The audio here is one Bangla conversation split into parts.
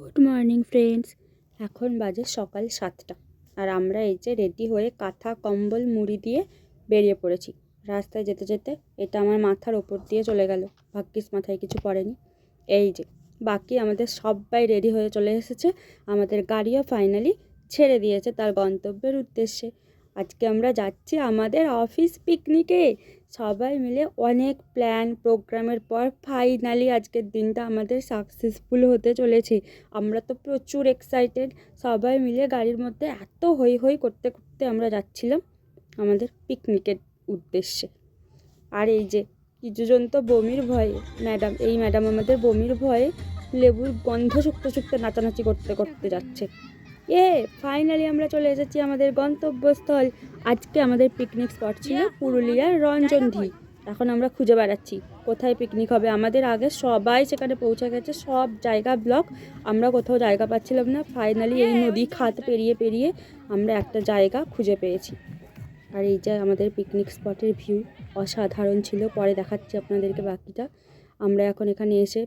Good morning friends. এখন বাজে সকাল 7টা আর আমরা এই যে রেডি হয়ে কাঁথা কম্বল মুড়ি দিয়ে বেরিয়ে পড়েছি। রাস্তায় যেতে যেতে এটা আমার মাথার ওপর দিয়ে চলে গেল, ভাগ্যিস মাথায় কিছু পড়েনি। এই যে বাকি আমাদের সবাই রেডি হয়ে চলে এসেছে, আমাদের গাড়িও ফাইনালি ছেড়ে দিয়েছে তার গন্তব্যের উদ্দেশ্যে। আজকে আমরা যাচ্ছি আমাদের অফিস পিকনিকে। সবাই মিলে অনেক প্ল্যান প্রোগ্রামের পর ফাইনালি আজকের দিনটা আমাদের সাকসেসফুল হতে চলেছে। আমরা তো প্রচুর এক্সাইটেড। সবাই মিলে গাড়ির মধ্যে এত হই হই করতে করতে আমরা যাচ্ছিলাম আমাদের পিকনিকের উদ্দেশ্যে। আর এই যে কিছুজন তো বমির ভয়ে, এই ম্যাডাম আমাদের বমির ভয়ে লেবুর গন্ধ শুকতে শুকতে নাচানাচি করতে করতে যাচ্ছে। ফাইনালি আমরা চলে এসেছি আমাদের গন্তব্যস্থল। আজকে আমাদের পিকনিক স্পট ছিল পুরুলিয়ার রঞ্জনধি। এখন আমরা খুঁজে বেড়াচ্ছি কোথায় পিকনিক হবে। আমাদের আগে সবাই সেখানে পৌঁছে গেছে, সব জায়গা ব্লক, আমরা কোথাও জায়গা পাচ্ছিলাম না। ফাইনালি এই নদী খাত পেরিয়ে পেরিয়ে আমরা একটা জায়গা খুঁজে পেয়েছি। আর এই যে আমাদের পিকনিক স্পটের ভিউ অসাধারণ ছিল, পরে দেখাচ্ছি আপনাদেরকে বাকিটা। আমরা এখন এখানে এসে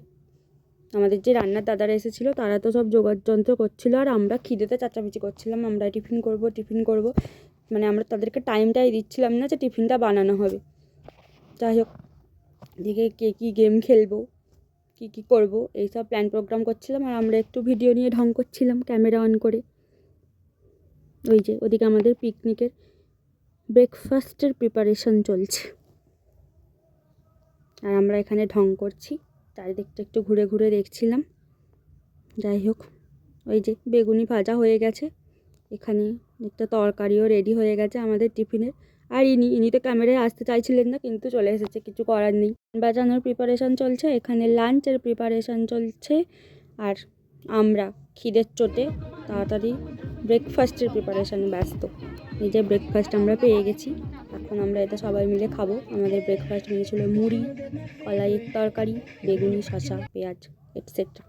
আমাদের যে রান্নার দাদারা এসেছিলো তারা তো সব জোগাড় যন্ত্র করছিল, আর আমরা খিদেতে চাচামিচি করছিলাম, আমরা টিফিন করব। মানে আমরা তাদেরকে টাইমটাই দিচ্ছিলাম না যে টিফিনটা বানানো হবে। যাই হোক, দিকে কে কী গেম খেলবো, কী করবো, এইসব প্ল্যান প্রোগ্রাম করছিলাম। আর আমরা একটু ভিডিও নিয়ে ঢং করছিলাম ক্যামেরা অন করে। ওই যে ওদিকে আমাদের পিকনিকের ব্রেকফাস্টের প্রিপারেশন চলছে, আর আমরা এখানে ঢং করছি, চারিদিকটা একটু ঘুরে ঘুরে দেখছিলাম। যাই হোক, ওই যে বেগুনি ভাজা হয়ে গেছে, এখানে একটা তরকারিও রেডি হয়ে গেছে আমাদের টিফিনের। আর ইনি তো ক্যামেরায় আসতে চাইছিলেন না, কিন্তু চলে এসেছে, কিছু করার নেই। বাজানোর প্রিপারেশান চলছে, এখানে লাঞ্চের প্রিপারেশান চলছে, আর আমরা খিদের চোটে তাড়াতাড়ি ব্রেকফাস্টের প্রিপারেশানে ব্যস্ত। এই যে ব্রেকফাস্ট আমরা পেয়ে গেছি, এখন আমরা এটা সবাই মিলে খাবো। আমাদের ব্রেকফাস্ট মেনু ছিল মুড়ি, কলাইয়ের তরকারি, বেগুনি, শসা, পেঁয়াজ এটসেট্রা।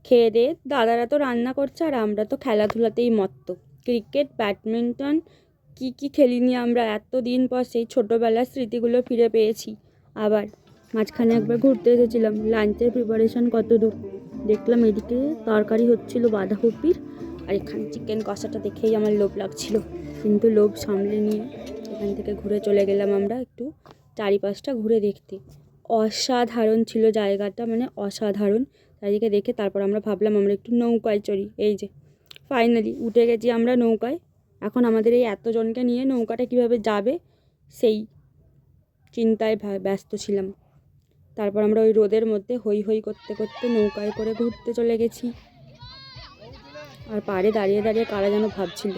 খেয়ে দিয়ে দাদারা তো রান্না করছে, আর আমরা তো খেলাধুলাতেই মত্ত। ক্রিকেট, ব্যাডমিন্টন, কী খেলিনি আমরা এতদিন পর সেই ছোটোবেলার স্মৃতিগুলো ফিরে পেয়েছি। আবার মাঝখানে একবার ঘুরতে এসেছিলাম। লাঞ্চের প্রিপারেশন কত দূর দেখলাম, এদিকে তরকারি হচ্ছিল বাঁধাকপির, আর এখানে চিকেন কষাটা দেখেই আমার লোভ লাগছিল, কিন্তু লোভ সামলে নিয়ে এখান থেকে ঘুরে চলে গেলাম আমরা একটু চারিপাশটা ঘুরে দেখতে। অসাধারণ ছিল জায়গাটা, মানে অসাধারণ। চারিদিকে দেখে তারপর আমরা ভাবলাম আমরা একটু নৌকায় চড়ি। এই যে ফাইনালি উঠে গেছি আমরা নৌকায়। এখন আমাদের এই এতজনকে নিয়ে নৌকাটা কিভাবে যাবে সেই চিন্তায় ব্যস্ত ছিলাম। তারপর আমরা ওই রোদের মধ্যে হই হই করতে করতে নৌকায় করে ঘুরতে চলে গেছি। আর পাড়ে দাঁড়িয়ে দাঁড়িয়ে কারা যেন ভাবছিল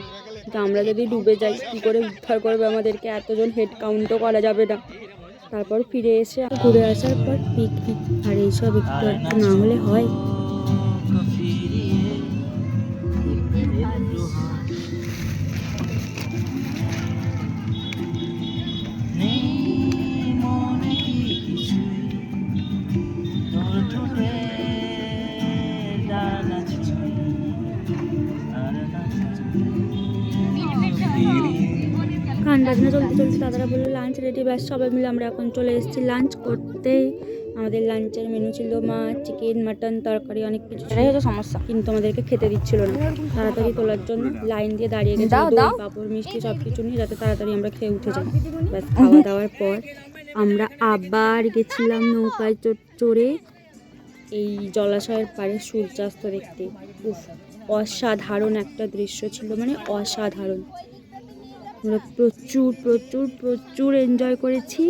যে আমরা যদি ডুবে যাই কী করে উদ্ধার করবে আমাদেরকে, এতজন হেড কাউন্টও করা যাবে না। তারপর ফিরে এসে ঘুরে আসার পর পিকনিক, আর এইসব একটু একটু না হলে হয়। গান বাজনা চলতে চলতে দাদারা বললো লাঞ্চ রেডি, ব্যাস সবাই মিলে আমরা এখন চলে এসেছি লাঞ্চ করতে। আমাদের লাঞ্চের মেনু ছিল মাছ, চিকেন, মাটন, তরকারি, অনেক কিছু। এটাই হচ্ছে সমস্যা, কিন্তু আমাদেরকে খেতে দিচ্ছিল না। তাড়াতাড়ি তোলার জন্য লাইন দিয়ে দাঁড়িয়ে গেছে, দই, পাঁপড়, মিষ্টি সব কিছু নিয়ে, যাতে তাড়াতাড়ি আমরা খেয়ে উঠে যাই। ব্যাস খাওয়া দাওয়ার পর আমরা আবার গেছিলাম নৌকায় চড়ে এই জলাশয়ের পাড়ে সূর্যাস্ত দেখতে। অসাধারণ একটা দৃশ্য ছিল, মানে অসাধারণ। আমরা প্রচুর প্রচুর প্রচুর এনজয় করেছি।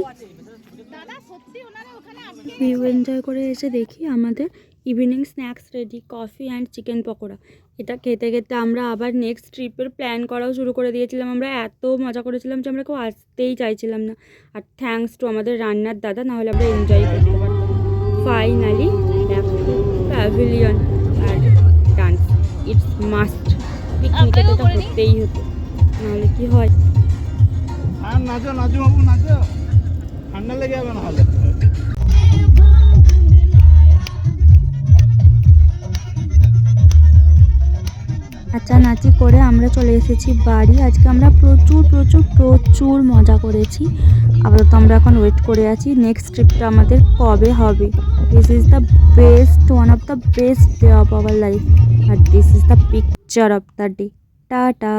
ভিউ এনজয় করে এসে দেখি আমাদের evening snacks ready, coffee and chicken pakora. এটা খেতে খেতে আমরা আবার নেক্সট ট্রিপের প্ল্যান করাও শুরু করে দিয়েছিলাম। আমরা এত মজা করেছিলাম যে আমরা কেউ আসতেই চাইছিলাম না। আর থ্যাঙ্কস টু আমাদের রান্নার দাদা, নাহলে আমরা এনজয় করতে পারতাম। ফাইনালি ব্যাক টু প্যাভিলিয়ন আর ডান্স, ইটস মাস্ট। পিকনিকে তো এটা করতেই হতো, নাহলে কি হয়। নাচো নাচো বাবু নাচো, ঠান্ডা লেগে যাবে না হলে। নাচানাচি করে আমরা চলে এসেছি বাড়ি। আজকে আমরা প্রচুর প্রচুর প্রচুর মজা করেছি। আপাতত আমরা এখন ওয়েট করে আছি নেক্সট ট্রিপটা আমাদের কবে হবে। This is the best, one of the best day of our life, আর this is the picture of the day. Tata.